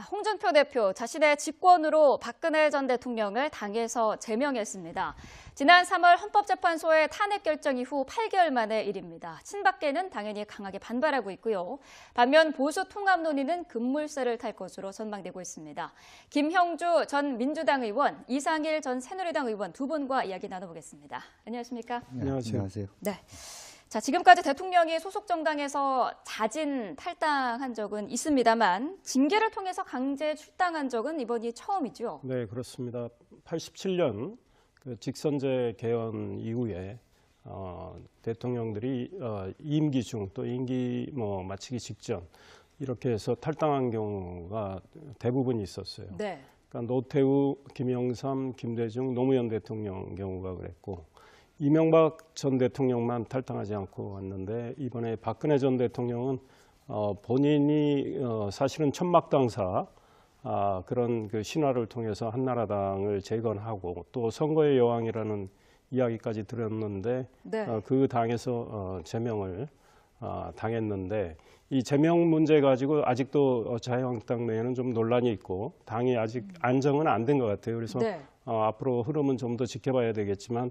홍준표 대표 자신의 직권으로 박근혜 전 대통령을 당에서 제명했습니다. 지난 3월 헌법재판소의 탄핵 결정 이후 8개월 만의 일입니다. 친박계는 당연히 강하게 반발하고 있고요. 반면 보수 통합 논의는 급물살을 탈 것으로 전망되고 있습니다. 김형주 전 민주당 의원, 이상일 전 새누리당 의원 두 분과 이야기 나눠보겠습니다. 안녕하십니까? 안녕하세요. 네. 자, 지금까지 대통령이 소속 정당에서 자진 탈당한 적은 있습니다만 징계를 통해서 강제 출당한 적은 이번이 처음이죠. 네, 그렇습니다. 87년 그 직선제 개헌 이후에 대통령들이 임기 중 또 임기 마치기 직전 이렇게 해서 탈당한 경우가 대부분 있었어요. 네. 그러니까 노태우, 김영삼, 김대중, 노무현 대통령 경우가 그랬고 이명박 전 대통령만 탈당하지 않고 왔는데 이번에 박근혜 전 대통령은 본인이 사실은 천막당사 그런 그 신화를 통해서 한나라당을 재건하고 또 선거의 여왕이라는 이야기까지 들었는데 네. 그 당에서 제명을 당했는데 이 제명 문제 가지고 아직도 자유한국당 내에는 좀 논란이 있고 당이 아직 안정은 안 된 것 같아요. 그래서 네. 앞으로 흐름은 좀 더 지켜봐야 되겠지만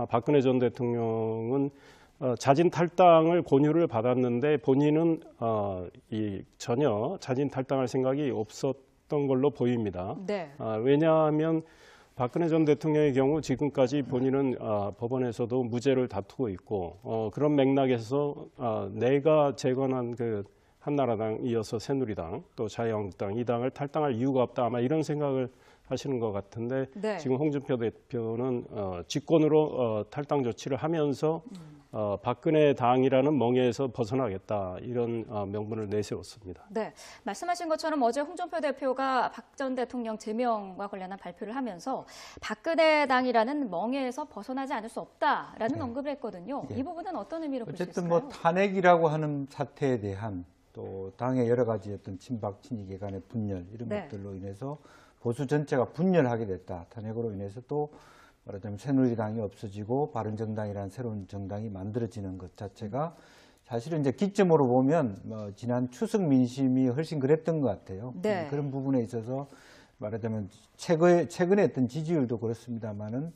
박근혜 전 대통령은 자진 탈당을 권유를 받았는데 본인은 전혀 자진 탈당할 생각이 없었던 걸로 보입니다. 네. 왜냐하면 박근혜 전 대통령의 경우 지금까지 본인은 법원에서도 무죄를 다투고 있고 그런 맥락에서 내가 재건한 그 한나라당 이어서 새누리당 또 자유한국당 이 당을 탈당할 이유가 없다 아마 이런 생각을 하시는 것 같은데 네. 지금 홍준표 대표는 직권으로 탈당 조치를 하면서 박근혜 당이라는 멍에에서 벗어나겠다 이런 명분을 내세웠습니다. 네, 말씀하신 것처럼 어제 홍준표 대표가 박 전 대통령 제명과 관련한 발표를 하면서 박근혜 당이라는 멍에에서 벗어나지 않을 수 없다라는 언급을 했거든요. 이 부분은 어떤 의미로 볼 수 있을까요? 어쨌든 뭐 탄핵이라고 하는 사태에 대한 또 당의 여러 가지 어떤 친박 친이계 간의 분열 이런 것들로 인해서 보수 전체가 분열하게 됐다. 탄핵으로 인해서 또 말하자면 새누리당이 없어지고 바른정당이라는 새로운 정당이 만들어지는 것 자체가 사실은 이제 기점으로 보면 지난 추석 민심이 훨씬 그랬던 것 같아요. 네. 그런 부분에 있어서 말하자면 최근에 어떤 지지율도 그렇습니다만은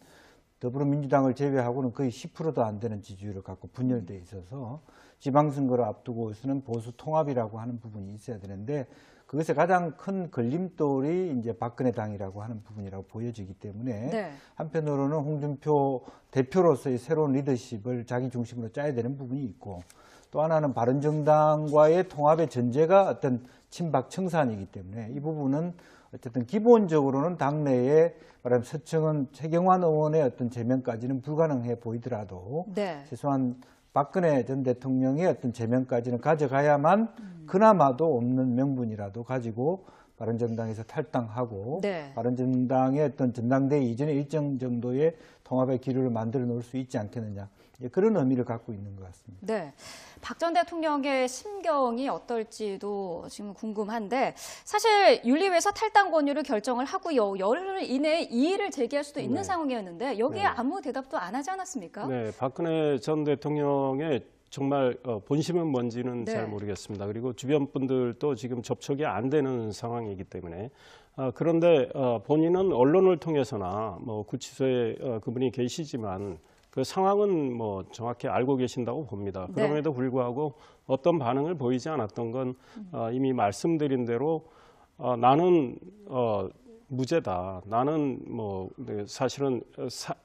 더불어민주당을 제외하고는 거의 10%도 안 되는 지지율을 갖고 분열돼 있어서 지방선거를 앞두고서는 보수 통합이라고 하는 부분이 있어야 되는데 그것의 가장 큰 걸림돌이 이제 박근혜 당이라고 하는 부분이라고 보여지기 때문에 한편으로는 홍준표 대표로서의 새로운 리더십을 자기 중심으로 짜야 되는 부분이 있고 또 하나는 바른정당과의 통합의 전제가 어떤 친박 청산이기 때문에 이 부분은 어쨌든 기본적으로는 당내에 말하면 서청은 최경환 의원의 어떤 제명까지는 불가능해 보이더라도 최소한 박근혜 전 대통령의 어떤 제명까지는 가져가야만 그나마도 없는 명분이라도 가지고 바른정당에서 탈당하고 바른정당의 어떤 전당대회 이전에 일정 정도의 통합의 기류를 만들어 놓을 수 있지 않겠느냐 그런 의미를 갖고 있는 것 같습니다. 네, 박 전 대통령의 심경이 어떨지도 지금 궁금한데 사실 윤리위에서 탈당 권유를 결정을 하고요. 열흘 이내에 이의를 제기할 수도 있는 상황이었는데 여기에 아무 대답도 안 하지 않았습니까? 네, 박근혜 전 대통령의 정말 본심은 뭔지는 잘 모르겠습니다. 그리고 주변 분들도 지금 접촉이 안 되는 상황이기 때문에 그런데 본인은 언론을 통해서나 뭐 구치소에 그분이 계시지만 그 상황은 뭐 정확히 알고 계신다고 봅니다. 그럼에도 불구하고 어떤 반응을 보이지 않았던 건 이미 말씀드린 대로 나는 무죄다. 나는 뭐 사실은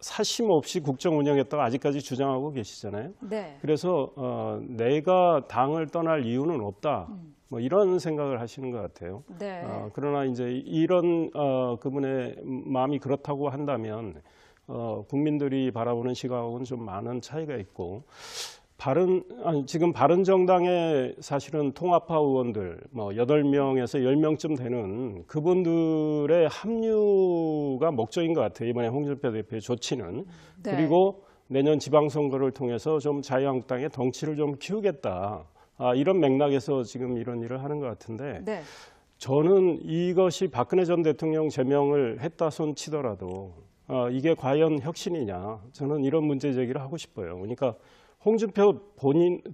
사심 없이 국정 운영했다고 아직까지 주장하고 계시잖아요. 그래서 내가 당을 떠날 이유는 없다. 뭐 이런 생각을 하시는 것 같아요. 그러나 이제 이런 그분의 마음이 그렇다고 한다면 국민들이 바라보는 시각하고는 좀 많은 차이가 있고 지금 바른정당의 사실은 통합파 의원들 뭐 8명에서 10명쯤 되는 그분들의 합류가 목적인 것 같아요. 이번에 홍준표 대표의 조치는. 그리고 내년 지방선거를 통해서 좀 자유한국당의 덩치를 좀 키우겠다. 이런 맥락에서 지금 이런 일을 하는 것 같은데 저는 이것이 박근혜 전 대통령 제명을 했다 손 치더라도 이게 과연 혁신이냐. 저는 이런 문제 제기를 하고 싶어요. 그러니까 홍준표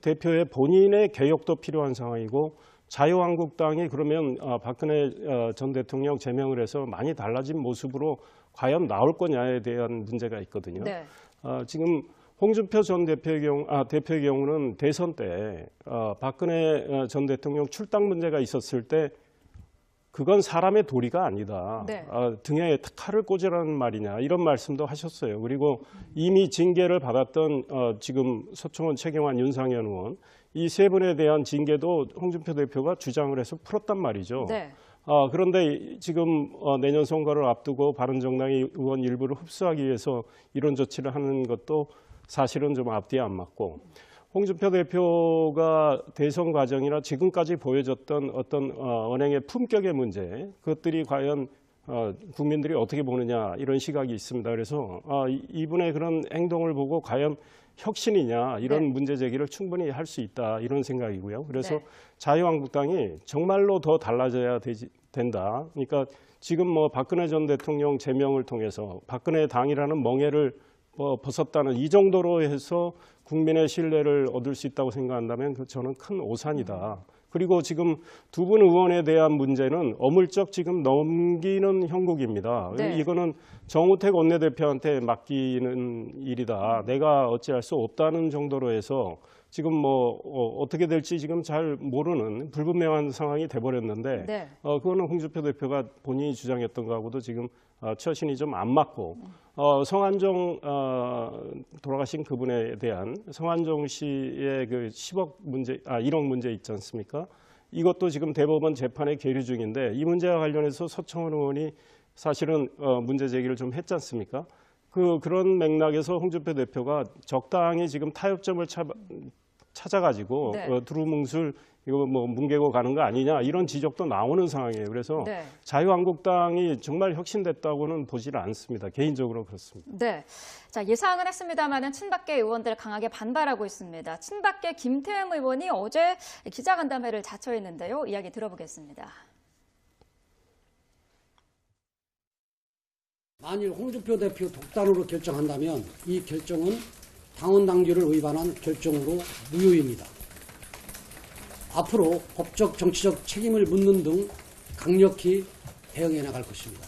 대표의 본인의 개혁도 필요한 상황이고 자유한국당이 그러면 박근혜 전 대통령 제명을 해서 많이 달라진 모습으로 과연 나올 거냐에 대한 문제가 있거든요. 네. 지금 홍준표 전 대표의 경우는 대선 때 박근혜 전 대통령 출당 문제가 있었을 때 그건 사람의 도리가 아니다. 네. 등에 칼을 꽂으라는 말이냐 이런 말씀도 하셨어요. 그리고 이미 징계를 받았던 지금 서청원, 최경환, 윤상현 의원 이 세 분에 대한 징계도 홍준표 대표가 주장을 해서 풀었단 말이죠. 네. 그런데 지금 내년 선거를 앞두고 바른정당이 의원 일부를 흡수하기 위해서 이런 조치를 하는 것도 사실은 좀 앞뒤에 안 맞고 홍준표 대표가 대선 과정이나 지금까지 보여줬던 어떤 언행의 품격의 문제 그것들이 과연 국민들이 어떻게 보느냐 이런 시각이 있습니다. 그래서 이분의 그런 행동을 보고 과연 혁신이냐 이런 네. 문제 제기를 충분히 할 수 있다 이런 생각이고요. 그래서 네. 자유한국당이 정말로 더 달라져야 된다. 그러니까 지금 뭐 박근혜 전 대통령 제명을 통해서 박근혜 당이라는 멍해를 벗었다는 이 정도로 해서 국민의 신뢰를 얻을 수 있다고 생각한다면 저는 큰 오산이다. 그리고 지금 두 분 의원에 대한 문제는 어물쩍 지금 넘기는 형국입니다. 네. 이거는 정우택 원내대표한테 맡기는 일이다. 내가 어찌할 수 없다는 정도로 해서 지금 뭐 어떻게 될지 지금 잘 모르는 불분명한 상황이 돼버렸는데 네. 그거는 홍준표 대표가 본인이 주장했던 거하고도 지금 처신이 좀 안 맞고 성완종 돌아가신 그분에 대한 성완종 씨의 그 10억 문제, 1억 문제 있지 않습니까? 이것도 지금 대법원 재판에 계류 중인데 이 문제와 관련해서 서청원 의원이 사실은 문제 제기를 좀 했지 않습니까? 그런 맥락에서 홍준표 대표가 적당히 지금 타협점을 찾아가지고 네. 두루뭉술 이거 뭐 뭉개고 가는 거 아니냐 이런 지적도 나오는 상황이에요. 그래서 네. 자유한국당이 정말 혁신됐다고는 보지를 않습니다. 개인적으로 그렇습니다. 네. 자, 예상은 했습니다만은 친박계 의원들 강하게 반발하고 있습니다. 친박계 김태형 의원이 어제 기자간담회를 자처했는데요. 이야기 들어보겠습니다. 만일 홍준표 대표 독단으로 결정한다면 이 결정은 당원 당규를 위반한 결정으로 무효입니다. 앞으로 법적 정치적 책임을 묻는 등 강력히 대응해 나갈 것입니다.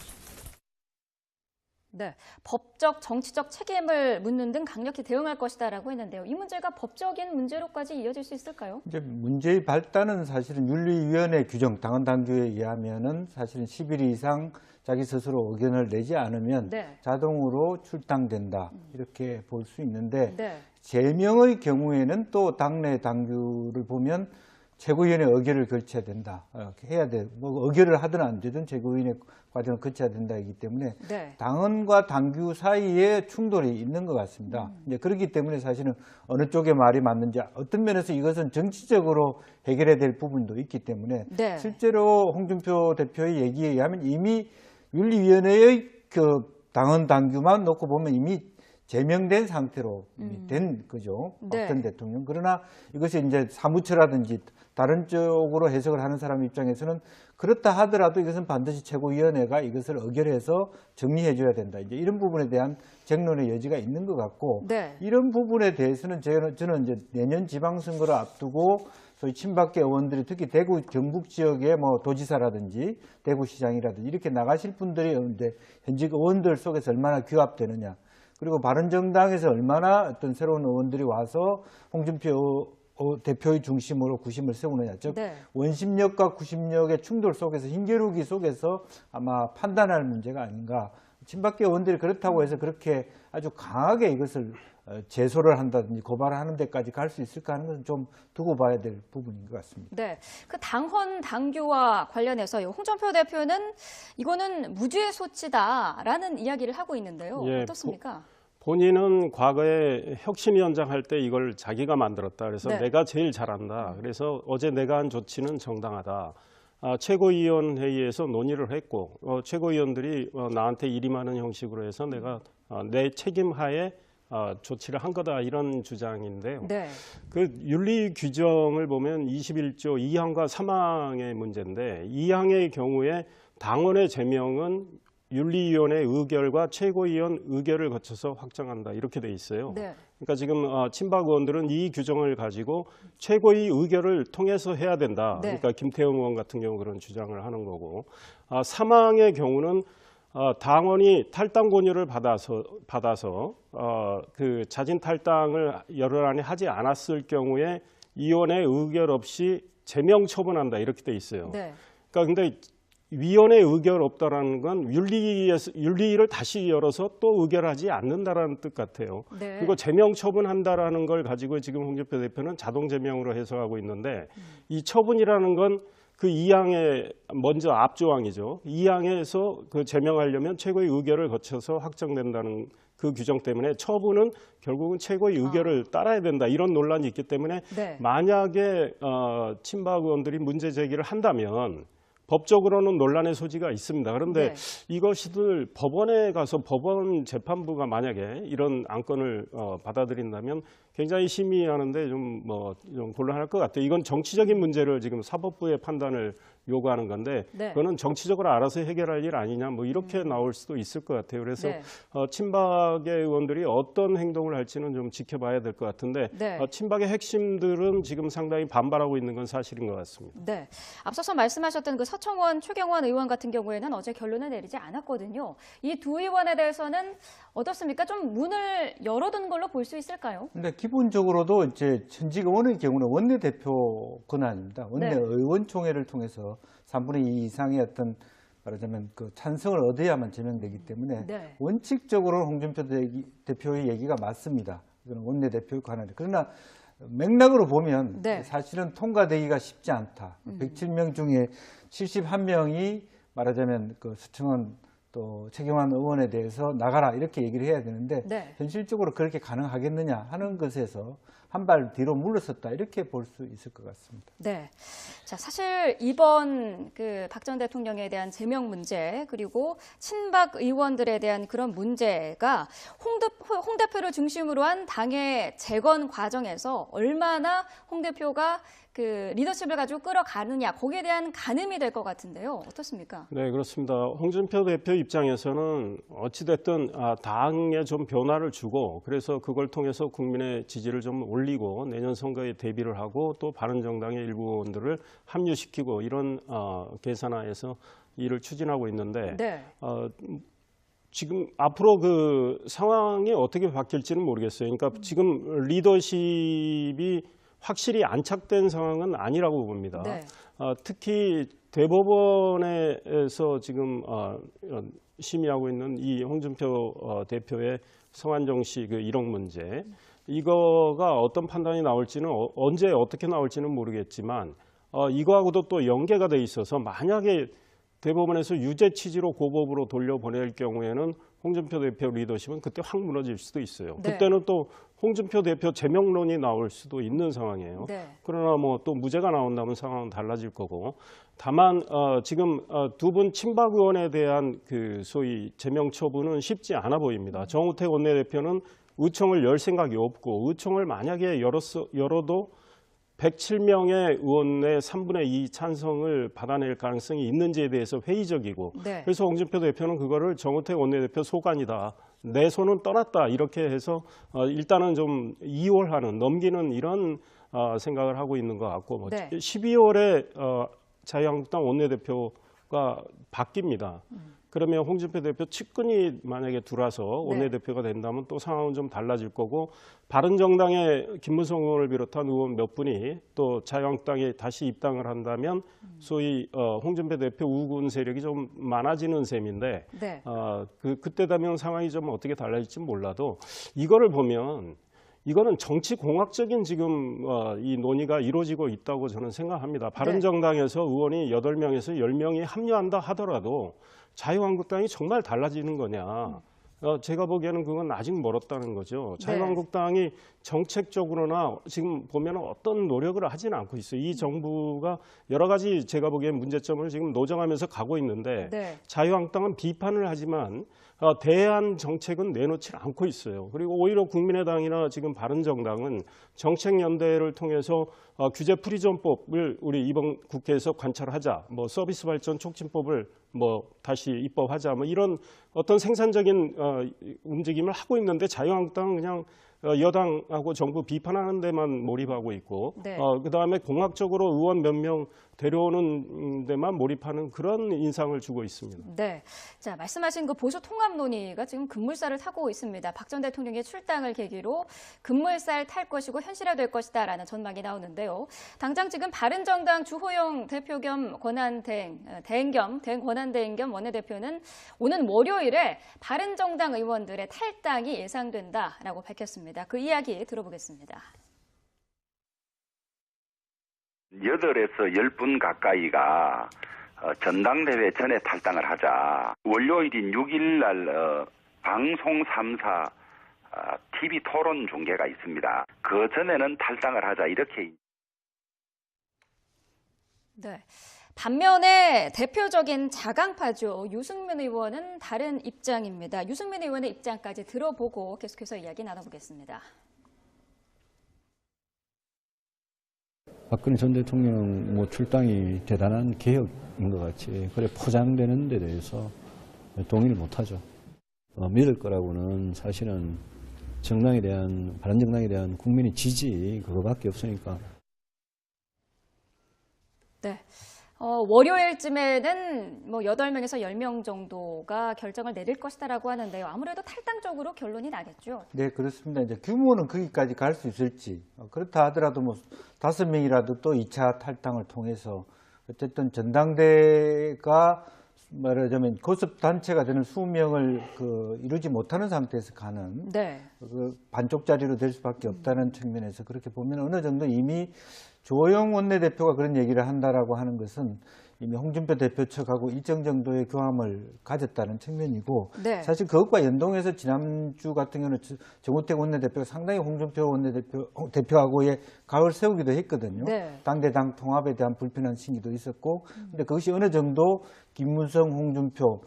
네, 법적 정치적 책임을 묻는 등 강력히 대응할 것이다라고 했는데요. 이 문제가 법적인 문제로까지 이어질 수 있을까요? 이제 문제의 발단은 사실은 윤리위원회 규정, 당헌 당규에 의하면은 사실은 10일 이상 자기 스스로 의견을 내지 않으면 네. 자동으로 출당된다 이렇게 볼 수 있는데 네. 제명의 경우에는 또 당내 당규를 보면 최고위원회 의결을 거쳐야 된다. 해야 돼. 뭐 의결을 하든 안 되든 최고위원회 과정을 거쳐야 된다이기 때문에 네. 당헌과 당규 사이에 충돌이 있는 것 같습니다. 이제 그렇기 때문에 사실은 어느 쪽의 말이 맞는지 어떤 면에서 이것은 정치적으로 해결해야 될 부분도 있기 때문에 네. 실제로 홍준표 대표의 얘기에 의하면 이미 윤리위원회의 그 당헌 당규만 놓고 보면 이미 제명된 상태로 된 거죠. 네. 박 전 대통령. 그러나 이것이 이제 사무처라든지 다른 쪽으로 해석을 하는 사람 입장에서는 그렇다 하더라도 이것은 반드시 최고위원회가 이것을 의결해서 정리해 줘야 된다. 이제 이런 부분에 대한 쟁론의 여지가 있는 것 같고 네. 이런 부분에 대해서는 저는 이제 내년 지방선거를 앞두고 소위 친박계 의원들이 특히 대구 경북 지역의 뭐 도지사라든지 대구시장이라든지 이렇게 나가실 분들이 이제 현직 의원들 속에서 얼마나 규합되느냐. 그리고 바른정당에서 얼마나 어떤 새로운 의원들이 와서 홍준표 대표의 중심으로 구심을 세우느냐. 즉 네. 원심력과 구심력의 충돌 속에서 힘겨루기 속에서 아마 판단할 문제가 아닌가. 친박계 의원들이 그렇다고 해서 그렇게 아주 강하게 이것을 제소를 한다든지 고발을 하는 데까지 갈 수 있을까 하는 것은 좀 두고 봐야 될 부분인 것 같습니다. 네, 그 당헌 당규와 관련해서 홍준표 대표는 이거는 무죄 소치다라는 이야기를 하고 있는데요. 예, 어떻습니까? 본인은 과거에 혁신위원장 할 때 이걸 자기가 만들었다. 그래서 네. 내가 제일 잘한다. 그래서 어제 내가 한 조치는 정당하다. 최고위원회의에서 논의를 했고 최고위원들이 나한테 일이 많은 형식으로 해서 내가 내 책임하에 조치를 한 거다 이런 주장인데요. 네. 그 윤리 규정을 보면 21조 2항과 3항의 문제인데 2항의 경우에 당원의 제명은 윤리위원회 의결과 최고위원 의결을 거쳐서 확정한다 이렇게 돼 있어요. 네. 그러니까 지금 친박 의원들은 이 규정을 가지고 최고위 의결을 통해서 해야 된다. 네. 그러니까 김태형 의원 같은 경우 그런 주장을 하는 거고 사망의 경우는 당원이 탈당 권유를 받아서 그 자진 탈당을 열흘 안에 하지 않았을 경우에 위원회 의결 없이 제명 처분한다 이렇게 돼 있어요. 네. 그러니까 근데 위원회 의결 없다라는 건 윤리위를 다시 열어서 또 의결하지 않는다라는 뜻 같아요. 네. 그리고 제명 처분한다라는 걸 가지고 지금 홍준표 대표는 자동 제명으로 해석하고 있는데 이 처분이라는 건 그 2항의 먼저 앞조항이죠. 2항에서 그 제명하려면 최고의 의결을 거쳐서 확정된다는 그 규정 때문에 처분은 결국은 최고의 의결을 따라야 된다. 이런 논란이 있기 때문에 네. 만약에 친박 의원들이 문제 제기를 한다면 법적으로는 논란의 소지가 있습니다. 그런데 네. 이것이들 법원에 가서 법원 재판부가 만약에 이런 안건을 받아들인다면 굉장히 심의하는데 좀 곤란할 것 같아요. 이건 정치적인 문제를 지금 사법부의 판단을 요구하는 건데 네. 그거는 정치적으로 알아서 해결할 일 아니냐 뭐 이렇게 나올 수도 있을 것 같아요. 그래서 네. 친박의 의원들이 어떤 행동을 할지는 좀 지켜봐야 될 것 같은데 네. 친박의 핵심들은 지금 상당히 반발하고 있는 건 사실인 것 같습니다. 네. 앞서서 말씀하셨던 그 서청원, 최경환 의원 같은 경우에는 어제 결론을 내리지 않았거든요. 이 두 의원에 대해서는 어떻습니까? 좀 문을 열어둔 걸로 볼 수 있을까요? 근데 기본적으로도 이제 현직 의원의 경우는 원내대표 권한입니다. 원내 네. 의원총회를 통해서 3분의 2 이상의 어떤 말하자면 그 찬성을 얻어야만 제명되기 때문에 네. 원칙적으로는 홍준표 대표의 얘기가 맞습니다. 이건 원내대표의 권한이. 그러나 맥락으로 보면 네. 사실은 통과되기가 쉽지 않다. 107명 중에 71명이 말하자면 그 서청원 또 최경환 의원에 대해서 나가라 이렇게 얘기를 해야 되는데 네. 현실적으로 그렇게 가능하겠느냐 하는 것에서 한 발 뒤로 물러섰다 이렇게 볼 수 있을 것 같습니다. 네. 자, 사실 이번 그 박 전 대통령에 대한 제명 문제 그리고 친박 의원들에 대한 그런 문제가 홍 대표를 중심으로 한 당의 재건 과정에서 얼마나 홍 대표가 그 리더십을 가지고 끌어가느냐 거기에 대한 가늠이 될 것 같은데요. 어떻습니까? 네, 그렇습니다. 홍준표 대표 입장에서는 어찌됐든 당에 좀 변화를 주고 그래서 그걸 통해서 국민의 지지를 좀 올리고 내년 선거에 대비를 하고 또 바른정당의 일부 의원들을 합류시키고 이런 계산하에서 일을 추진하고 있는데 네. 지금 앞으로 그 상황이 어떻게 바뀔지는 모르겠어요. 그러니까 지금 리더십이 확실히 안착된 상황은 아니라고 봅니다. 네. 특히 대법원에서 지금 심의하고 있는 이 홍준표 대표의 성완종 씨 그 1억 문제 이거가 어떤 판단이 나올지는 언제 어떻게 나올지는 모르겠지만 이거하고도 또 연계가 돼 있어서 만약에 대법원에서 유죄 취지로 고법으로 돌려보낼 경우에는 홍준표 대표 리더십은 그때 확 무너질 수도 있어요. 네. 그때는 또 홍준표 대표 제명론이 나올 수도 있는 상황이에요. 네. 그러나 뭐 또 무죄가 나온다면 상황은 달라질 거고 다만 지금 두 분 친박 의원에 대한 그 소위 제명 처분은 쉽지 않아 보입니다. 정우택 원내대표는 의총을 열 생각이 없고 의총을 만약에 열어도 107명의 의원의 3분의 2 찬성을 받아낼 가능성이 있는지에 대해서 회의적이고 네. 그래서 홍준표 대표는 그거를 정우택 원내대표 소관이다. 내 손은 떠났다. 이렇게 해서 일단은 좀 이월하는 넘기는 이런 생각을 하고 있는 것 같고 네. 12월에 자유한국당 원내대표가 바뀝니다. 그러면 홍준표 대표 측근이 만약에 들어와서 원내대표가 된다면 또 상황은 좀 달라질 거고 바른정당의 김무성 의원을 비롯한 의원 몇 분이 또 자유한국당에 다시 입당을 한다면 소위 홍준표 대표 우군 세력이 좀 많아지는 셈인데 네. 그때 되면 상황이 좀 어떻게 달라질지 몰라도 이거를 보면 이거는 정치공학적인 지금 이 논의가 이루어지고 있다고 저는 생각합니다. 바른정당에서 의원이 8명에서 10명이 합류한다 하더라도 자유한국당이 정말 달라지는 거냐. 제가 보기에는 그건 아직 멀었다는 거죠. 네. 자유한국당이 정책적으로나 지금 보면 어떤 노력을 하지는 않고 있어요. 이 정부가 여러 가지 제가 보기엔 문제점을 지금 노정하면서 가고 있는데 네. 자유한국당은 비판을 하지만 대안 정책은 내놓지 않고 있어요. 그리고 오히려 국민의당이나 지금 바른정당은 정책연대를 통해서 규제 프리존법을 우리 이번 국회에서 관철하자, 뭐 서비스 발전 촉진법을 뭐 다시 입법하자, 뭐 이런 어떤 생산적인 움직임을 하고 있는데 자유한국당은 그냥 여당하고 정부 비판하는 데만 몰입하고 있고 네. 그다음에 공학적으로 의원 몇 명 데려오는 데만 몰입하는 그런 인상을 주고 있습니다. 네. 자, 말씀하신 그 보수 통합 논의가 지금 급물살을 타고 있습니다. 박 전 대통령의 출당을 계기로 급물살 탈 것이고 현실화될 것이다라는 전망이 나오는데요. 당장 지금 바른정당 주호영 대표 겸 대행 겸 원내대표는 오는 월요일에 바른정당 의원들의 탈당이 예상된다라고 밝혔습니다. 그 이야기 들어보겠습니다. 8에서 10분 가까이가 전당대회 전에 탈당을 하자. 월요일인 6일 날 방송 3사 TV 토론 중계가 있습니다. 그 전에는 탈당을 하자 이렇게. 네. 반면에 대표적인 자강파죠. 유승민 의원은 다른 입장입니다. 유승민 의원의 입장까지 들어보고 계속해서 이야기 나눠보겠습니다. 박근혜 전 대통령 뭐 출당이 대단한 개혁인 것 같이 그래 포장되는 데 대해서 동의를 못하죠. 믿을 거라고는 사실은 바른정당에 대한 국민의 지지 그거밖에 없으니까. 네. 월요일쯤에는 뭐 8명에서 10명 정도가 결정을 내릴 것이다라고 하는데요. 아무래도 탈당적으로 결론이 나겠죠. 네, 그렇습니다. 이제 규모는 거기까지 갈 수 있을지 그렇다 하더라도 뭐 5명이라도 또 2차 탈당을 통해서 어쨌든 전당대가 말하자면 고습 단체가 되는 20명을 이루지 못하는 상태에서 가는 네. 반쪽짜리로 될 수밖에 없다는 측면에서 그렇게 보면 어느 정도 이미 주호영 원내대표가 그런 얘기를 한다라고 하는 것은 이미 홍준표 대표 측하고 일정 정도의 교감을 가졌다는 측면이고 네. 사실 그것과 연동해서 지난주 같은 경우는 정우택 원내대표가 상당히 홍준표 대표하고의 각을 세우기도 했거든요. 네. 당대당 통합에 대한 불편한 심기도 있었고 근데 그것이 어느 정도 김무성, 홍준표,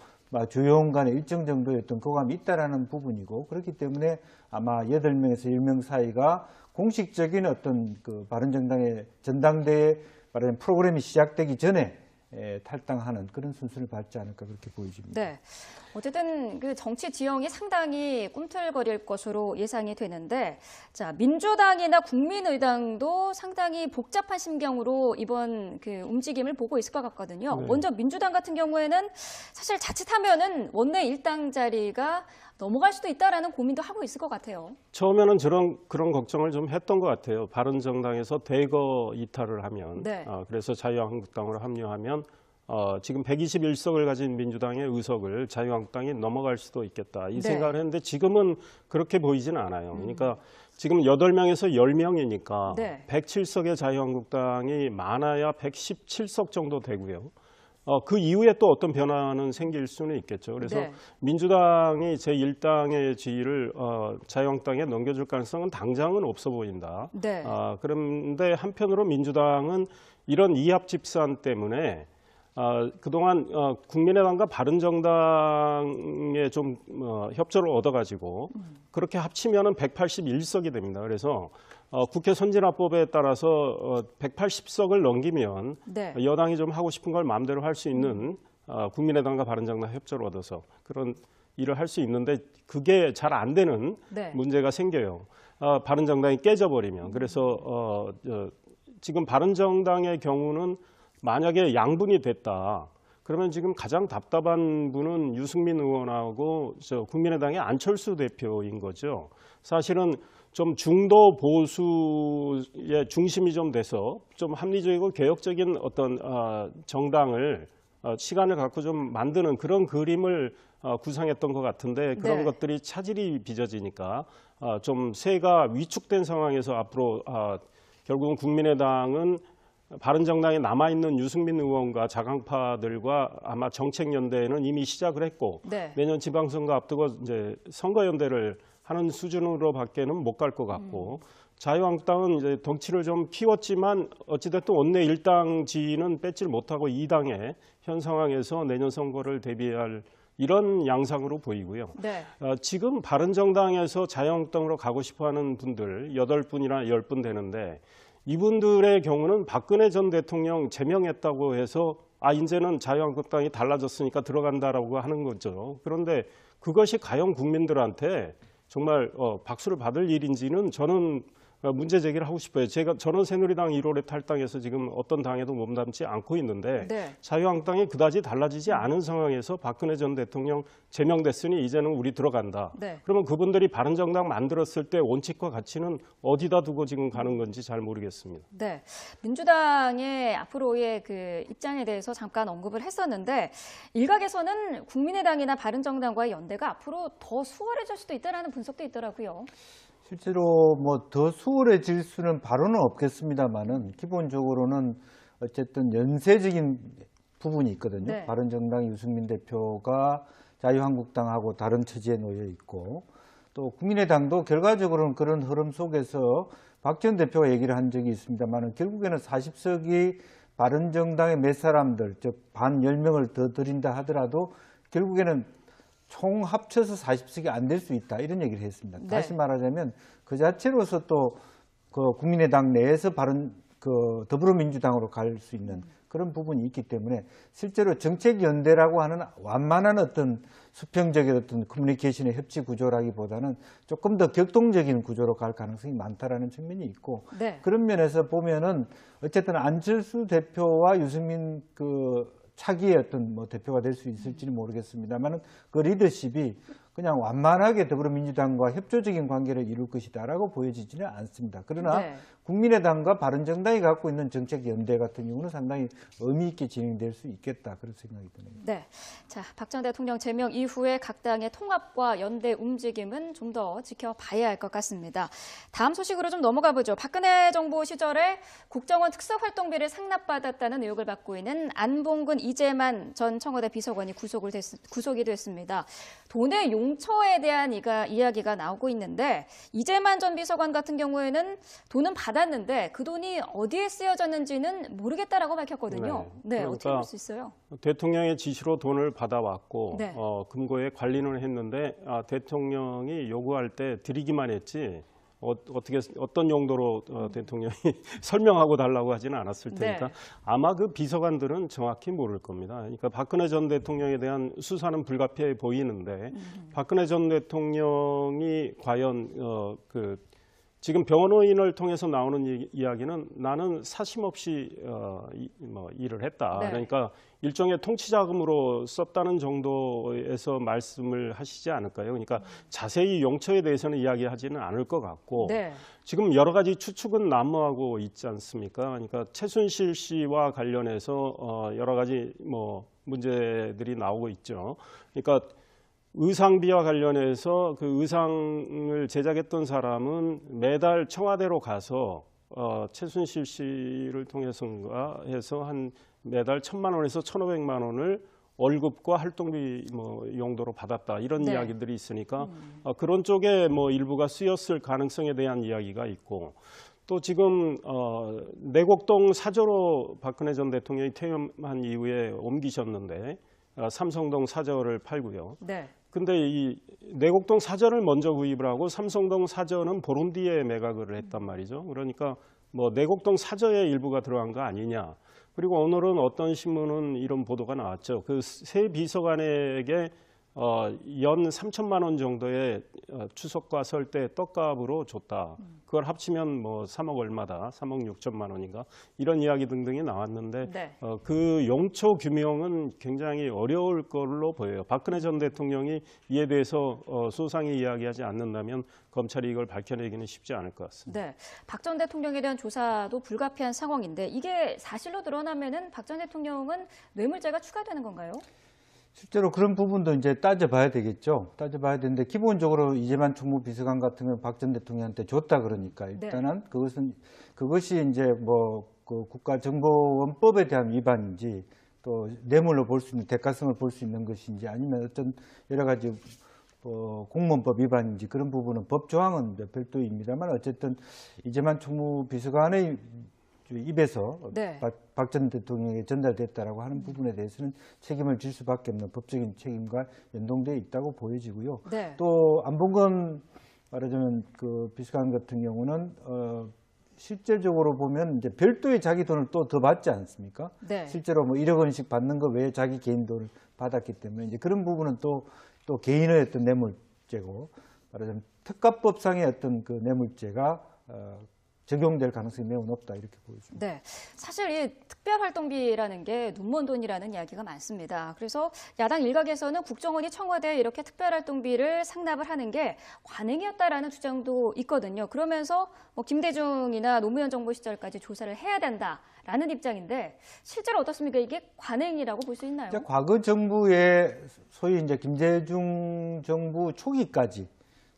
주호영 간에 일정 정도의 어떤 교감이 있다라는 부분이고 그렇기 때문에 아마 8명에서 10명 사이가 공식적인 어떤 바른정당의 전당대회 말하자면 프로그램이 시작되기 전에 탈당하는 그런 순서를 밟지 않을까 그렇게 보여집니다. 네. 어쨌든 그 정치 지형이 상당히 꿈틀거릴 것으로 예상이 되는데, 자, 민주당이나 국민의당도 상당히 복잡한 심경으로 이번 그 움직임을 보고 있을 것 같거든요. 네. 먼저 민주당 같은 경우에는 사실 자칫하면은 원내 일당 자리가 넘어갈 수도 있다라는 고민도 하고 있을 것 같아요. 처음에는 그런 걱정을 좀 했던 것 같아요. 바른정당에서 대거 이탈을 하면, 네. 그래서 자유한국당으로 합류하면 지금 121석을 가진 민주당의 의석을 자유한국당이 넘어갈 수도 있겠다. 이 네. 생각을 했는데 지금은 그렇게 보이지는 않아요. 그러니까 지금 8명에서 10명이니까 네. 107석의 자유한국당이 많아야 117석 정도 되고요. 그 이후에 또 어떤 변화는 생길 수는 있겠죠. 그래서 네. 민주당이 제1당의 지위를 자유한국당에 넘겨줄 가능성은 당장은 없어 보인다. 네. 그런데 한편으로 민주당은 이런 이합 집산 때문에 그동안 국민의당과 바른정당에 좀 협조를 얻어가지고 그렇게 합치면은 181석이 됩니다. 그래서 국회 선진화법에 따라서 180석을 넘기면 네. 여당이 좀 하고 싶은 걸 마음대로 할 수 있는 국민의당과 바른정당 협조를 얻어서 그런 일을 할 수 있는데 그게 잘 안 되는 네. 문제가 생겨요. 바른정당이 깨져버리면. 그래서 지금 바른정당의 경우는 만약에 양분이 됐다. 그러면 지금 가장 답답한 분은 유승민 의원하고 국민의당의 안철수 대표인 거죠. 사실은 좀 중도 보수의 중심이 좀 돼서 좀 합리적이고 개혁적인 어떤 정당을 시간을 갖고 좀 만드는 그런 그림을 구상했던 것 같은데 그런 네. 것들이 차질이 빚어지니까 좀 세가 위축된 상황에서 앞으로 결국은 국민의당은 바른정당에 남아있는 유승민 의원과 자강파들과 아마 정책연대는 이미 시작을 했고 네. 내년 지방선거 앞두고 이제 선거연대를 하는 수준으로밖에는 못 갈 것 같고 자유한국당은 이제 덩치를 좀 키웠지만 어찌됐든 원내 1당 지위는 뺏질 못하고 2당에 현 상황에서 내년 선거를 대비할 이런 양상으로 보이고요. 네. 지금 바른정당에서 자유한국당으로 가고 싶어하는 분들 8분이나 10분 되는데 이분들의 경우는 박근혜 전 대통령 제명했다고 해서 이제는 자유한국당이 달라졌으니까 들어간다라고 하는 거죠. 그런데 그것이 과연 국민들한테 정말 박수를 받을 일인지는 저는 문제 제기를 하고 싶어요. 저는 새누리당 1월에 탈당해서 지금 어떤 당에도 몸담지 않고 있는데 네. 자유한국당이 그다지 달라지지 않은 상황에서 박근혜 전 대통령 제명됐으니 이제는 우리 들어간다. 네. 그러면 그분들이 바른정당 만들었을 때 원칙과 가치는 어디다 두고 지금 가는 건지 잘 모르겠습니다. 네, 민주당의 앞으로의 그 입장에 대해서 잠깐 언급을 했었는데 일각에서는 국민의당이나 바른정당과의 연대가 앞으로 더 수월해질 수도 있다라는 분석도 있더라고요. 실제로 뭐 더 수월해질 수는 바로는 없겠습니다만은 기본적으로는 어쨌든 연쇄적인 부분이 있거든요. 네. 바른정당 유승민 대표가 자유한국당하고 다른 처지에 놓여 있고 또 국민의당도 결과적으로는 그런 흐름 속에서 박 전 대표가 얘기를 한 적이 있습니다만은 결국에는 40석이 바른정당의 몇 사람들, 즉 반 10명을 더 드린다 하더라도 결국에는 총 합쳐서 40석이 안 될 수 있다 이런 얘기를 했습니다. 네. 다시 말하자면 그 자체로서 또 그 국민의당 내에서 더불어민주당으로 갈 수 있는 그런 부분이 있기 때문에 실제로 정책연대라고 하는 완만한 어떤 수평적인 어떤 커뮤니케이션의 협치 구조라기보다는 조금 더 격동적인 구조로 갈 가능성이 많다라는 측면이 있고 네. 그런 면에서 보면은 어쨌든 안철수 대표와 유승민 차기의 어떤 뭐 대표가 될 수 있을지는 모르겠습니다만은 그 리더십이 그냥 완만하게 더불어민주당과 협조적인 관계를 이룰 것이다라고 보여지지는 않습니다. 그러나 네. 국민의당과 바른정당이 갖고 있는 정책 연대 같은 경우는 상당히 의미 있게 진행될 수 있겠다 그런 생각이 드네요. 네, 자, 박 전 대통령 제명 이후에 각 당의 통합과 연대 움직임은 좀 더 지켜봐야 할 것 같습니다. 다음 소식으로 좀 넘어가 보죠. 박근혜 정부 시절에 국정원 특수활동비를 상납받았다는 의혹을 받고 있는 안봉근 이재만 전 청와대 비서관이 구속이 됐습니다. 돈의 용처에 대한 이야기가 나오고 있는데 이재만 전 비서관 같은 경우에는 돈은 받았는데 그 돈이 어디에 쓰여졌는지는 모르겠다라고 밝혔거든요. 네, 그러니까 어떻게 볼 수 있어요? 대통령의 지시로 돈을 받아왔고 네. 금고에 관리는 했는데 대통령이 요구할 때 드리기만 했지 어떤 용도로 대통령이 설명하고 달라고 하지는 않았을 테니까 네. 아마 그 비서관들은 정확히 모를 겁니다. 그러니까 박근혜 전 대통령에 대한 수사는 불가피해 보이는데 박근혜 전 대통령이 과연 지금 변호인을 통해서 나오는 이야기는 나는 사심 없이 일을 했다. 네. 그러니까 일종의 통치자금으로 썼다는 정도에서 말씀을 하시지 않을까요? 그러니까 자세히 용처에 대해서는 이야기하지는 않을 것 같고 네. 지금 여러 가지 추측은 난무하고 있지 않습니까? 그러니까 최순실 씨와 관련해서 여러 가지 문제들이 나오고 있죠. 그러니까 의상비와 관련해서 그 의상을 제작했던 사람은 매달 청와대로 가서 최순실 씨를 통해서인가 해서 한 매달 1,000만 원에서 1,500만 원을 월급과 활동비 용도로 받았다 이런 네. 이야기들이 있으니까 그런 쪽에 일부가 쓰였을 가능성에 대한 이야기가 있고 또 지금 내곡동 사저로 박근혜 전 대통령이 퇴임한 이후에 옮기셨는데 삼성동 사저를 팔고요. 네. 근데 이 내곡동 사저를 먼저 구입을 하고 삼성동 사저는 보름 뒤에 매각을 했단 말이죠. 그러니까 내곡동 사저의 일부가 들어간 거 아니냐. 그리고 오늘은 어떤 신문은 이런 보도가 나왔죠. 그 새 비서관에게 연 3천만 원 정도의 추석과 설 때 떡값으로 줬다. 그걸 합치면 3억 얼마다, 3억 6천만 원인가 이런 이야기 등등이 나왔는데 네. 그 용처 규명은 굉장히 어려울 걸로 보여요. 박근혜 전 대통령이 이에 대해서 소상히 이야기하지 않는다면 검찰이 이걸 밝혀내기는 쉽지 않을 것 같습니다. 네, 박 전 대통령에 대한 조사도 불가피한 상황인데 이게 사실로 드러나면은 박 전 대통령은 뇌물죄가 추가되는 건가요? 실제로 그런 부분도 이제 따져봐야 되겠죠. 따져봐야 되는데 기본적으로 이재만 총무비서관 같은 경우는 박 전 대통령한테 줬다 그러니까 일단은 그것이 이제 그 국가정보원법에 대한 위반인지 또 뇌물로 볼 수 있는 대가성을 볼 수 있는 것인지 아니면 어떤 여러 가지 공무원법 위반인지 그런 부분은 법 조항은 별도입니다만 어쨌든 이재만 총무비서관의 입에서 네. 박 전 대통령에게 전달됐다라고 하는 부분에 대해서는 책임을 질 수밖에 없는 법적인 책임과 연동되어 있다고 보여지고요. 네. 또 안봉건 말하자면 그 비서관 같은 경우는 실질적으로 보면 이제 별도의 자기 돈을 또 더 받지 않습니까? 네. 실제로 뭐 1억 원씩 받는 거 외에 자기 개인 돈을 받았기 때문에 이제 그런 부분은 또 개인의 어떤 뇌물죄고 말하자면 특가법상의 어떤 그 뇌물죄가 적용될 가능성이 매우 높다 이렇게 보여집니다. 네, 사실 이 특별활동비라는 게 눈먼 돈이라는 이야기가 많습니다. 그래서 야당 일각에서는 국정원이 청와대에 이렇게 특별활동비를 상납을 하는 게 관행이었다라는 주장도 있거든요. 그러면서 뭐 김대중이나 노무현 정부 시절까지 조사를 해야 된다라는 입장인데 실제로 어떻습니까? 이게 관행이라고 볼 수 있나요? 과거 정부의 소위 이제 김대중 정부 초기까지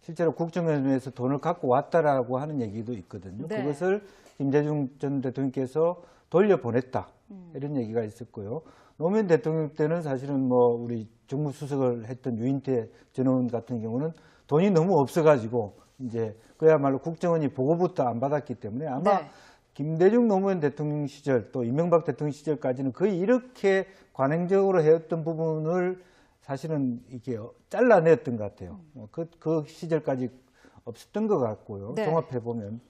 실제로 국정원에서 돈을 갖고 왔다라고 하는 얘기도 있거든요. 네. 그것을 김대중 전 대통령께서 돌려보냈다 이런 얘기가 있었고요. 노무현 대통령 때는 사실은 뭐 우리 정무수석을 했던 유인태 전 의원 같은 경우는 돈이 너무 없어가지고 이제 그야말로 국정원이 보고부터 안 받았기 때문에 아마 네. 김대중 노무현 대통령 시절 또 이명박 대통령 시절까지는 거의 이렇게 관행적으로 해왔던 부분을 사실은 이게 잘라냈던 것 같아요. 그 시절까지 없었던 것 같고요. 네. 종합해 보면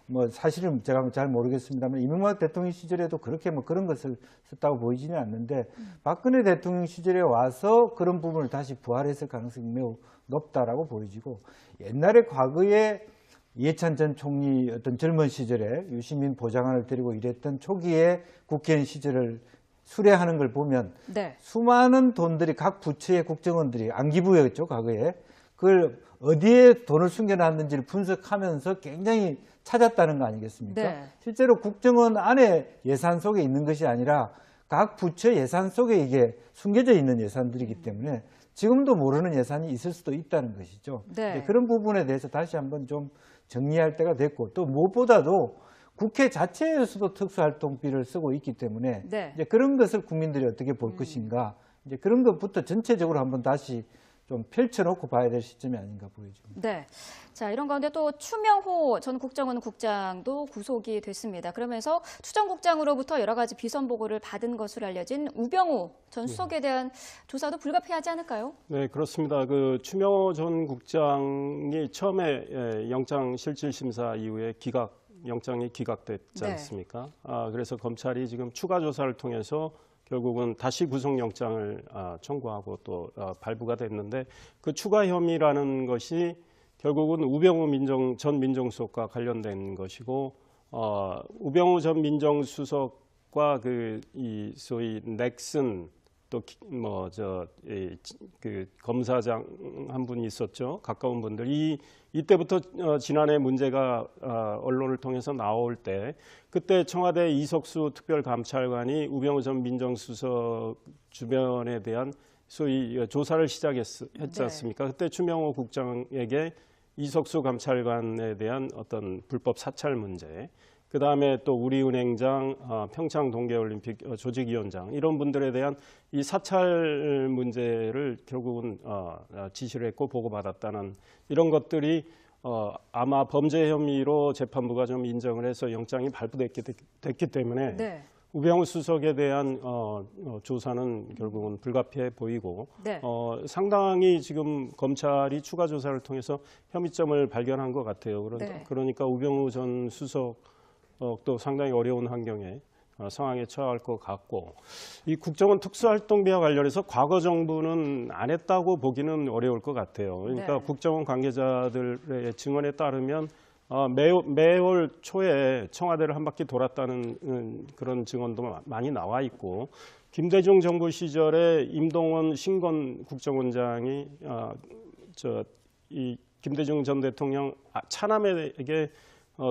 뭐 사실은 제가 잘 모르겠습니다만 이명박 대통령 시절에도 그렇게 뭐 그런 것을 썼다고 보이지는 않는데 박근혜 대통령 시절에 와서 그런 부분을 다시 부활했을 가능성이 매우 높다라고 보여지고 옛날에 과거에 이해찬 전 총리 어떤 젊은 시절에 유시민 보좌관을 데리고 일했던 초기에 국회의원 시절을 수뢰하는 걸 보면 네. 수많은 돈들이 각 부처의 국정원들이 안기부였죠 과거에 그걸 어디에 돈을 숨겨놨는지를 분석하면서 굉장히 찾았다는 거 아니겠습니까? 네. 실제로 국정원 안에 예산 속에 있는 것이 아니라 각 부처 예산 속에 이게 숨겨져 있는 예산들이기 때문에 지금도 모르는 예산이 있을 수도 있다는 것이죠. 네. 그런 부분에 대해서 다시 한번 좀 정리할 때가 됐고 또 무엇보다도 국회 자체에서도 특수활동비를 쓰고 있기 때문에 네. 이제 그런 것을 국민들이 어떻게 볼 것인가 이제 그런 것부터 전체적으로 한번 다시 좀 펼쳐놓고 봐야 될 시점이 아닌가 보여집니다. 네. 자, 이런 가운데 또 추명호 전 국정원 국장도 구속이 됐습니다. 그러면서 추정국장으로부터 여러 가지 비선 보고를 받은 것으로 알려진 우병우 전 수석에 대한 조사도 불가피하지 않을까요? 네, 그렇습니다. 그 추명호 전 국장이 처음에 영장실질심사 이후에 영장이 기각됐지 네. 않습니까? 그래서 검찰이 지금 추가 조사를 통해서 결국은 다시 구속영장을 청구하고 또 발부가 됐는데 그 추가 혐의라는 것이 결국은 우병우 전 민정수석과 관련된 것이고 우병우 전 민정수석과 이 소위 넥슨 또 그 검사장 한 분이 있었죠. 가까운 분들. 이때부터 지난해 문제가 언론을 통해서 나올 때 그때 청와대 이석수 특별감찰관이 우병우 전 민정수석 주변에 대한 소위 조사를 시작했지 않습니까? 그때 추명호 국장에게 이석수 감찰관에 대한 어떤 불법 사찰 문제, 그 다음에 또 우리은행장, 평창 동계올림픽 조직위원장 이런 분들에 대한 이 사찰 문제를 결국은 지시를 했고 보고받았다는 이런 것들이 아마 범죄 혐의로 재판부가 좀 인정을 해서 영장이 발부됐기 때문에 네. 우병우 수석에 대한 조사는 결국은 불가피해 보이고 네. 상당히 지금 검찰이 추가 조사를 통해서 혐의점을 발견한 것 같아요. 네. 그러니까 우병우 전 수석도 상당히 어려운 상황에 처할 것 같고 이 국정원 특수활동비와 관련해서 과거 정부는 안 했다고 보기는 어려울 것 같아요. 그러니까 네. 국정원 관계자들의 증언에 따르면 매월 초에 청와대를 한 바퀴 돌았다는 그런 증언도 많이 나와 있고 김대중 정부 시절에 임동원 신건 국정원장이 이 김대중 전 대통령 차남에게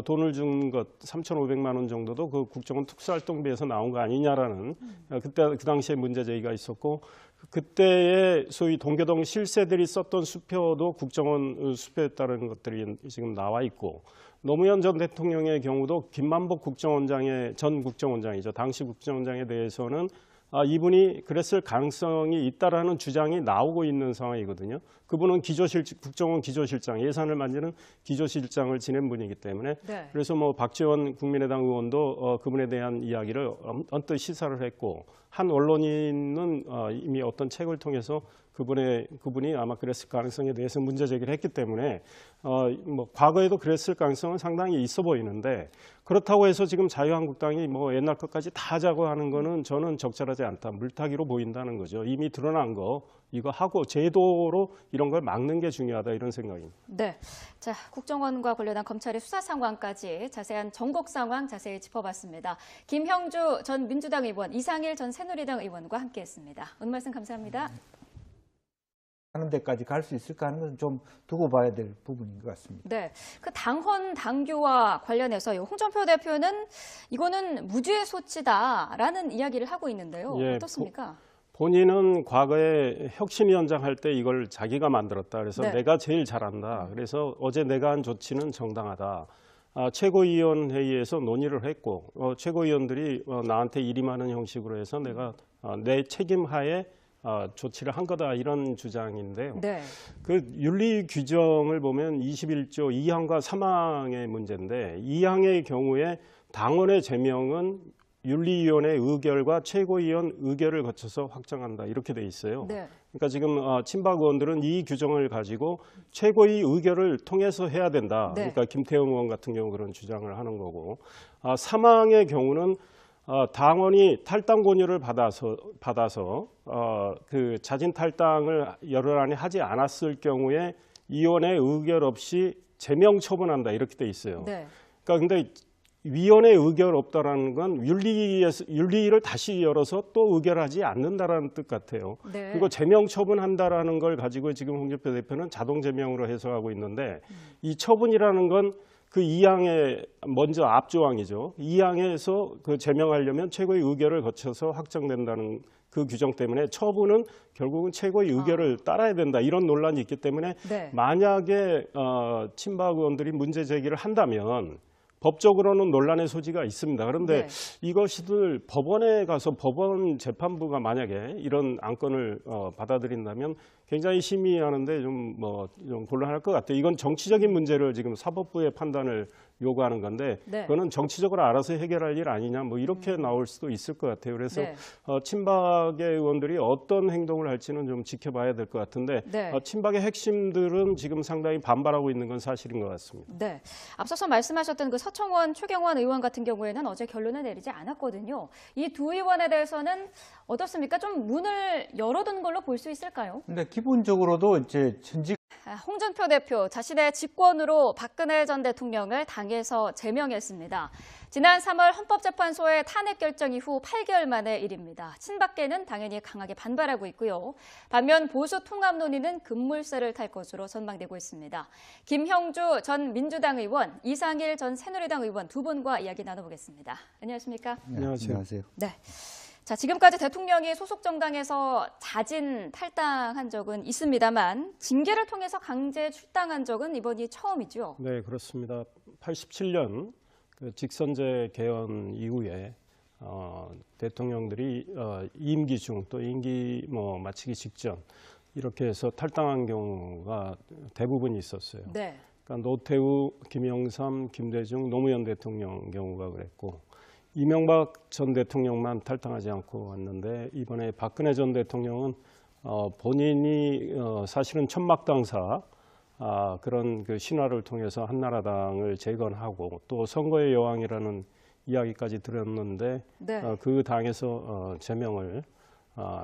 돈을 준 것 3,500만 원 정도도 그 국정원 특수활동비에서 나온 거 아니냐라는 그때 그 당시에 문제 제기가 있었고 그때의 소위 동교동 실세들이 썼던 수표도 국정원 수표였다는 것들이 지금 나와 있고, 노무현 전 대통령의 경우도 김만복 전 국정원장이죠. 당시 국정원장에 대해서는 이분이 그랬을 가능성이 있다라는 주장이 나오고 있는 상황이거든요. 그분은 국정원 기조실장, 예산을 만지는 기조실장을 지낸 분이기 때문에 네. 그래서 뭐 박지원 국민의당 의원도 그분에 대한 이야기를 언뜻 시사를 했고, 한 언론인은 이미 어떤 책을 통해서 그분이 아마 그랬을 가능성에 대해서 문제 제기를 했기 때문에 뭐 과거에도 그랬을 가능성은 상당히 있어 보이는데, 그렇다고 해서 지금 자유한국당이 뭐 옛날 것까지 다 하자고 하는 거는 저는 적절하지 않다, 물타기로 보인다는 거죠. 이미 드러난 거 이거 하고 제도로 이런 걸 막는 게 중요하다, 이런 생각입니다. 네, 자 국정원과 관련한 검찰의 수사 상황까지 자세한 전국 상황 자세히 짚어봤습니다. 김형주 전 민주당 의원, 이상일 전 새누리당 의원과 함께했습니다. 오늘 말씀 감사합니다. 하는 데까지 갈 수 있을까 하는 건 좀 두고 봐야 될 부분인 것 같습니다. 네, 그 당헌 당규와 관련해서 홍준표 대표는 이거는 무죄 소치다라는 이야기를 하고 있는데요. 예, 어떻습니까? 본인은 과거에 혁신위원장 할 때 이걸 자기가 만들었다. 그래서 네. 내가 제일 잘한다. 그래서 어제 내가 한 조치는 정당하다. 최고위원회의에서 논의를 했고, 최고위원들이 나한테 일임하는 형식으로 해서 내가 내 책임하에 조치를 한 거다, 이런 주장인데요. 네. 그 윤리 규정을 보면 21조 2항과 3항의 문제인데, 2항의 경우에 당원의 제명은 윤리위원회 의결과 최고위원 의결을 거쳐서 확정한다, 이렇게 돼 있어요. 네. 그러니까 지금 친박 의원들은 이 규정을 가지고 최고위 의결을 통해서 해야 된다. 네. 그러니까 김태형 의원 같은 경우 그런 주장을 하는 거고, 3항의 경우는 당원이 탈당 권유를 받아서 그 자진 탈당을 열흘 안에 하지 않았을 경우에 위원회 의결 없이 제명 처분한다, 이렇게 돼 있어요. 네. 그러니까 근데 위원회 의결 없다라는 건 윤리위를 다시 열어서 또 의결하지 않는다라는 뜻 같아요. 네. 그리고 제명 처분한다라는 걸 가지고 지금 홍준표 대표는 자동 제명으로 해석하고 있는데, 이 처분이라는 건 그 2항의 먼저 앞조항이죠. 2항에서 그 제명하려면 최고의 의결을 거쳐서 확정된다는 그 규정 때문에 처분은 결국은 최고의 의결을 따라야 된다, 이런 논란이 있기 때문에 네. 만약에 친박 의원들이 문제 제기를 한다면 법적으로는 논란의 소지가 있습니다. 그런데 네. 이것을 법원에 가서 법원 재판부가 만약에 이런 안건을 받아들인다면 굉장히 심의하는데 좀 곤란할 것 같아요. 이건 정치적인 문제를 지금 사법부의 판단을 요구하는 건데, 네. 그거는 정치적으로 알아서 해결할 일 아니냐, 뭐 이렇게 나올 수도 있을 것 같아요. 그래서 네. 친박의 의원들이 어떤 행동을 할지는 좀 지켜봐야 될 것 같은데, 네. 친박의 핵심들은 지금 상당히 반발하고 있는 건 사실인 것 같습니다. 네. 앞서서 말씀하셨던 그 서청원, 최경원 의원 같은 경우에는 어제 결론을 내리지 않았거든요. 이 두 의원에 대해서는 어떻습니까? 좀 문을 열어둔 걸로 볼 수 있을까요? 근데 기본적으로도 이제 홍준표 대표 자신의 직권으로 박근혜 전 대통령을 당에서 제명했습니다. 지난 3월 헌법재판소의 탄핵 결정 이후 8개월 만의 일입니다. 친박계는 당연히 강하게 반발하고 있고요. 반면 보수 통합 논의는 급물살을 탈 것으로 전망되고 있습니다. 김형주 전 민주당 의원, 이상일 전 새누리당 의원 두 분과 이야기 나눠보겠습니다. 안녕하십니까? 안녕하세요. 네. 자, 지금까지 대통령이 소속 정당에서 자진 탈당한 적은 있습니다만 징계를 통해서 강제 출당한 적은 이번이 처음이죠. 네, 그렇습니다. 87년 그 직선제 개헌 이후에 대통령들이 임기 중 또 임기 마치기 직전 이렇게 해서 탈당한 경우가 대부분 있었어요. 네. 그러니까 노태우, 김영삼, 김대중, 노무현 대통령 경우가 그랬고, 이명박 전 대통령만 탈당하지 않고 왔는데, 이번에 박근혜 전 대통령은 본인이 사실은 천막당사 그런 그 신화를 통해서 한나라당을 재건하고 또 선거의 여왕이라는 이야기까지 들었는데, 네. 그 당에서 제명을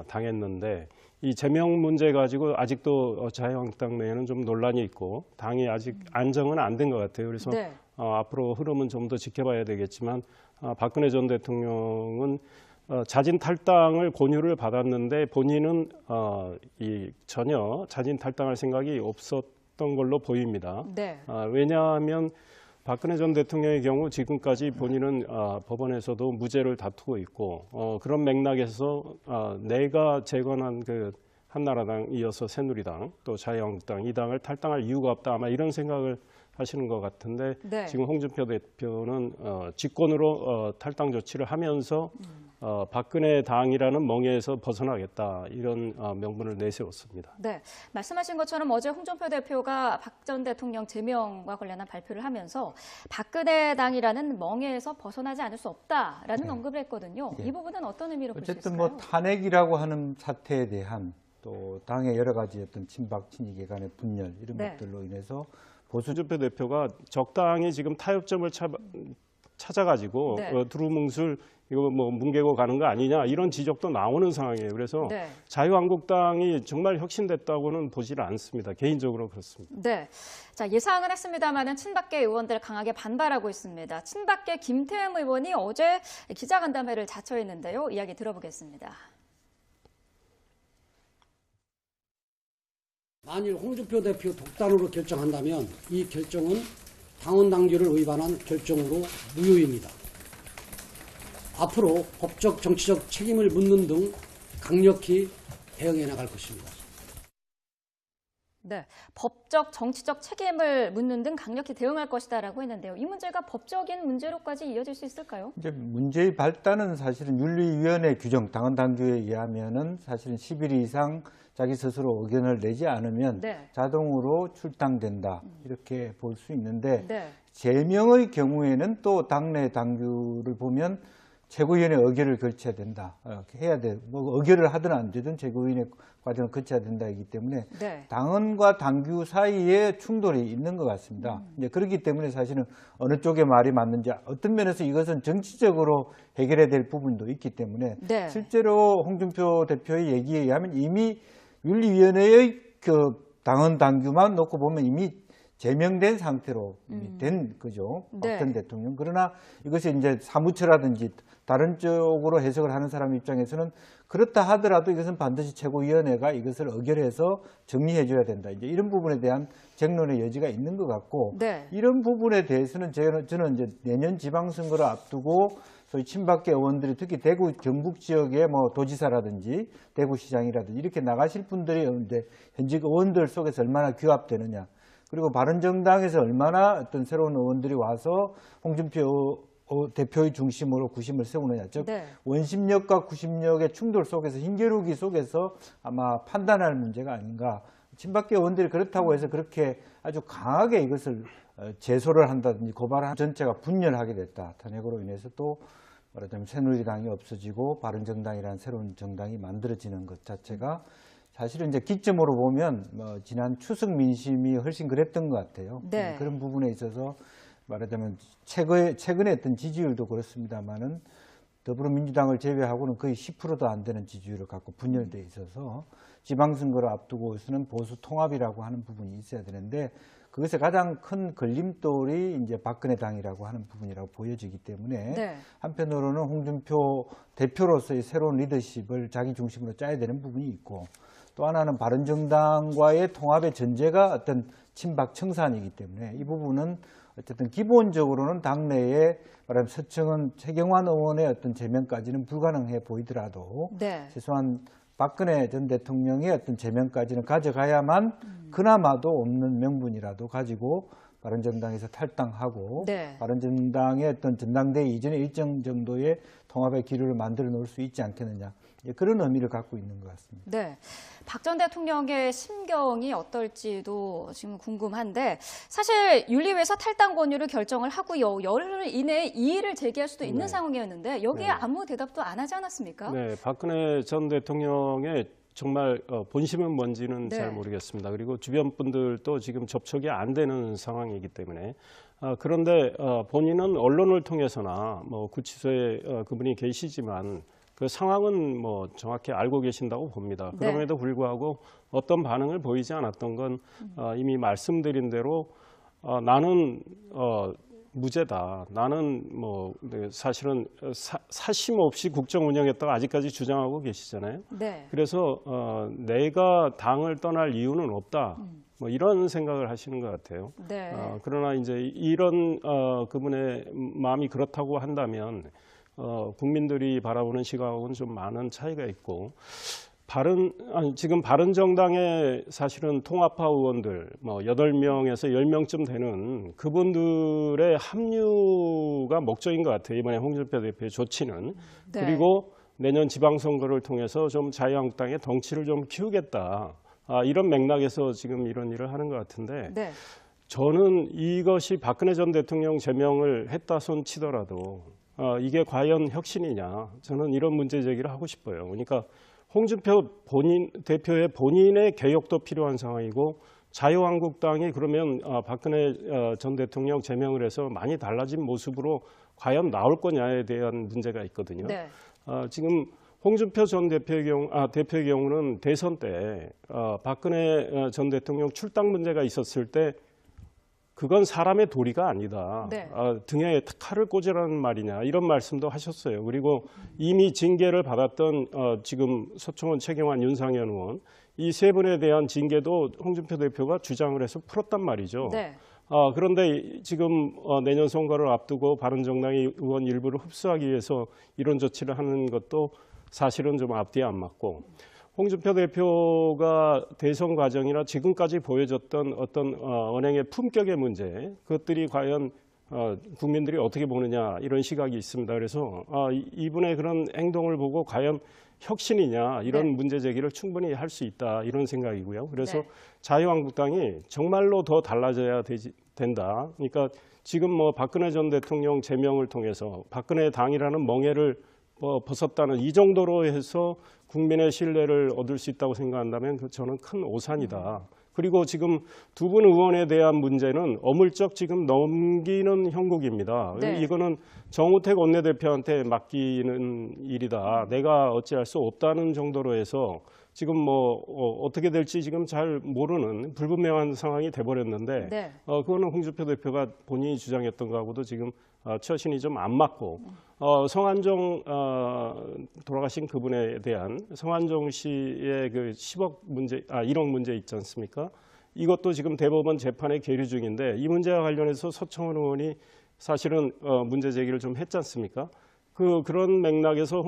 당했는데, 이 제명 문제 가지고 아직도 자유한국당 내에는 좀 논란이 있고 당이 아직 안정은 안 된 것 같아요. 그래서 네. 앞으로 흐름은 좀 더 지켜봐야 되겠지만, 박근혜 전 대통령은 자진 탈당을 권유를 받았는데 본인은 전혀 자진 탈당할 생각이 없었던 걸로 보입니다. 네. 왜냐하면 박근혜 전 대통령의 경우 지금까지 본인은 법원에서도 무죄를 다투고 있고 그런 맥락에서 내가 재건한 그 한나라당 이어서 새누리당 또 자유한국당 이 당을 탈당할 이유가 없다 아마 이런 생각을 하시는 것 같은데 네. 지금 홍준표 대표는 직권으로 탈당 조치를 하면서 박근혜 당이라는 멍에에서 벗어나겠다 이런 명분을 내세웠습니다. 네, 말씀하신 것처럼 어제 홍준표 대표가 박 전 대통령 제명과 관련한 발표를 하면서 박근혜 당이라는 멍에에서 벗어나지 않을 수 없다라는 언급을 했거든요. 이 부분은 어떤 의미로 볼 수 어쨌든 있을까요? 뭐 탄핵이라고 하는 사태에 대한 또 당의 여러 가지 어떤 친박 친이계 간의 분열 이런 네. 것들로 인해서 홍준표 대표가 적당히 지금 타협점을 찾아가지고 네. 두루뭉술 이거 뭐 뭉개고 가는 거 아니냐 이런 지적도 나오는 상황이에요. 그래서 네. 자유한국당이 정말 혁신됐다고는 보지를 않습니다. 개인적으로 그렇습니다. 네, 자 예상은 했습니다만은 친박계 의원들 강하게 반발하고 있습니다. 친박계 김태형 의원이 어제 기자간담회를 자처했는데요. 이야기 들어보겠습니다. 만일 홍준표 대표 독단으로 결정한다면 이 결정은 당원 당규를 위반한 결정으로 무효입니다. 앞으로 법적 정치적 책임을 묻는 등 강력히 대응해 나갈 것입니다. 네, 법적 정치적 책임을 묻는 등 강력히 대응할 것이다라고 했는데요. 이 문제가 법적인 문제로까지 이어질 수 있을까요? 이제 문제의 발단은 사실은 윤리위원회 규정 당헌 당규에 의하면은 사실은 10일 이상 자기 스스로 의견을 내지 않으면 네. 자동으로 출당된다 이렇게 볼 수 있는데 네. 제명의 경우에는 또 당내 당규를 보면 최고위원회 의결을 거쳐야 된다. 해야 돼. 뭐 의결을 하든 안 되든 최고위원회 과정을 거쳐야 된다이기 때문에 네. 당헌과 당규 사이에 충돌이 있는 것 같습니다. 이제 그렇기 때문에 사실은 어느 쪽의 말이 맞는지 어떤 면에서 이것은 정치적으로 해결해야 될 부분도 있기 때문에 네. 실제로 홍준표 대표의 얘기에 의하면 이미 윤리위원회의 그 당헌 당규만 놓고 보면 이미 제명된 상태로 이미 된 거죠. 네. 박 전 대통령. 그러나 이것이 이제 사무처라든지 다른 쪽으로 해석을 하는 사람 입장에서는 그렇다 하더라도 이것은 반드시 최고위원회가 이것을 의결해서 정리해 줘야 된다. 이제 이런 부분에 대한 쟁론의 여지가 있는 것 같고 네. 이런 부분에 대해서는 저는 이제 내년 지방선거를 앞두고 소위 친박계 의원들이 특히 대구 경북 지역의 뭐 도지사라든지 대구시장이라든지 이렇게 나가실 분들이 있는데 현직 의원들 속에서 얼마나 규합되느냐. 그리고 바른정당에서 얼마나 어떤 새로운 의원들이 와서 홍준표 대표의 중심으로 구심을 세우느냐. 즉 네. 원심력과 구심력의 충돌 속에서 힘겨루기 속에서 아마 판단할 문제가 아닌가. 친박계 의원들이 그렇다고 해서 그렇게 아주 강하게 이것을 제소를 한다든지 고발한 전체가 분열하게 됐다. 탄핵으로 인해서 또 말하자면 새누리당이 없어지고 바른정당이라는 새로운 정당이 만들어지는 것 자체가 사실은 이제 기점으로 보면 뭐 지난 추석 민심이 훨씬 그랬던 것 같아요. 네. 그런 부분에 있어서 말하자면 최근에 어떤 지지율도 그렇습니다만은 더불어민주당을 제외하고는 거의 10%도 안 되는 지지율을 갖고 분열돼 있어서 지방선거를 앞두고서는 보수 통합이라고 하는 부분이 있어야 되는데 그것의 가장 큰 걸림돌이 이제 박근혜 당이라고 하는 부분이라고 보여지기 때문에 네. 한편으로는 홍준표 대표로서의 새로운 리더십을 자기 중심으로 짜야 되는 부분이 있고 또 하나는 바른정당과의 통합의 전제가 어떤 친박 청산이기 때문에 이 부분은 어쨌든 기본적으로는 당내에 말하면 서청은 최경환 의원의 어떤 제명까지는 불가능해 보이더라도 네. 최소한 박근혜 전 대통령의 어떤 제명까지는 가져가야만 그나마도 없는 명분이라도 가지고 바른정당에서 탈당하고 네. 바른정당의 어떤 전당대회 이전에 일정 정도의 통합의 기류를 만들어 놓을 수 있지 않겠느냐. 그런 의미를 갖고 있는 것 같습니다. 네, 박 전 대통령의 심경이 어떨지도 지금 궁금한데 사실 윤리위에서 탈당 권유를 결정을 하고요. 열흘 이내에 이의를 제기할 수도 있는 네. 상황이었는데 여기에 네. 아무 대답도 안 하지 않았습니까? 네, 박근혜 전 대통령의 정말 본심은 뭔지는 네. 잘 모르겠습니다. 그리고 주변 분들도 지금 접촉이 안 되는 상황이기 때문에 그런데 본인은 언론을 통해서나 뭐 구치소에 그분이 계시지만 그 상황은 뭐 정확히 알고 계신다고 봅니다. 네. 그럼에도 불구하고 어떤 반응을 보이지 않았던 건 이미 말씀드린 대로 나는 무죄다. 나는 뭐 사실은 사심 없이 국정 운영했다가 아직까지 주장하고 계시잖아요. 네. 그래서 내가 당을 떠날 이유는 없다. 뭐 이런 생각을 하시는 것 같아요. 네. 그러나 이제 이런 그분의 마음이 그렇다고 한다면 국민들이 바라보는 시각하고는 좀 많은 차이가 있고 지금 바른정당의 사실은 통합파 의원들 뭐 8명에서 10명쯤 되는 그분들의 합류가 목적인 것 같아요. 이번에 홍준표 대표의 조치는. 네. 그리고 내년 지방선거를 통해서 좀 자유한국당의 덩치를 좀 키우겠다. 이런 맥락에서 지금 이런 일을 하는 것 같은데 네. 저는 이것이 박근혜 전 대통령 제명을 했다 손 치더라도 이게 과연 혁신이냐. 저는 이런 문제 제기를 하고 싶어요. 그러니까 홍준표 대표의 본인의 개혁도 필요한 상황이고 자유한국당이 그러면 박근혜 전 대통령 제명을 해서 많이 달라진 모습으로 과연 나올 거냐에 대한 문제가 있거든요. 네. 지금 홍준표 전 대표의 경우는 대선 때 박근혜 전 대통령 출당 문제가 있었을 때 그건 사람의 도리가 아니다. 네. 등에 칼을 꽂으라는 말이냐 이런 말씀도 하셨어요. 그리고 이미 징계를 받았던 지금 서청원, 최경환, 윤상현 의원 이 세 분에 대한 징계도 홍준표 대표가 주장을 해서 풀었단 말이죠. 네. 그런데 지금 내년 선거를 앞두고 바른정당이 의원 일부를 흡수하기 위해서 이런 조치를 하는 것도 사실은 좀 앞뒤에 안 맞고 홍준표 대표가 대선 과정이나 지금까지 보여줬던 어떤 언행의 품격의 문제 그것들이 과연 국민들이 어떻게 보느냐 이런 시각이 있습니다. 그래서 이분의 그런 행동을 보고 과연 혁신이냐 이런 네. 문제 제기를 충분히 할 수 있다 이런 생각이고요. 그래서 네. 자유한국당이 정말로 더 달라져야 된다. 그러니까 지금 뭐 박근혜 전 대통령 제명을 통해서 박근혜 당이라는 멍해를 벗었다는 이 정도로 해서 국민의 신뢰를 얻을 수 있다고 생각한다면 저는 큰 오산이다. 그리고 지금 두 분 의원에 대한 문제는 어물쩍 지금 넘기는 형국입니다. 네. 이거는 정우택 원내대표한테 맡기는 일이다. 내가 어찌할 수 없다는 정도로 해서 지금 뭐 어떻게 될지 지금 잘 모르는 불분명한 상황이 돼버렸는데 네. 그거는 홍준표 대표가 본인이 주장했던 거하고도 지금 처신이 좀 안 맞고 성한종 돌아가신 그분에 대한 성한종 씨의 그 10억 문제, 1억 문제 있지 않습니까? 이것도 지금 대법원 재판에 계류 중인데 이 문제와 관련해서 서청원 의원이 사실은 문제 제기를 좀 했지 않습니까? 그런 맥락에서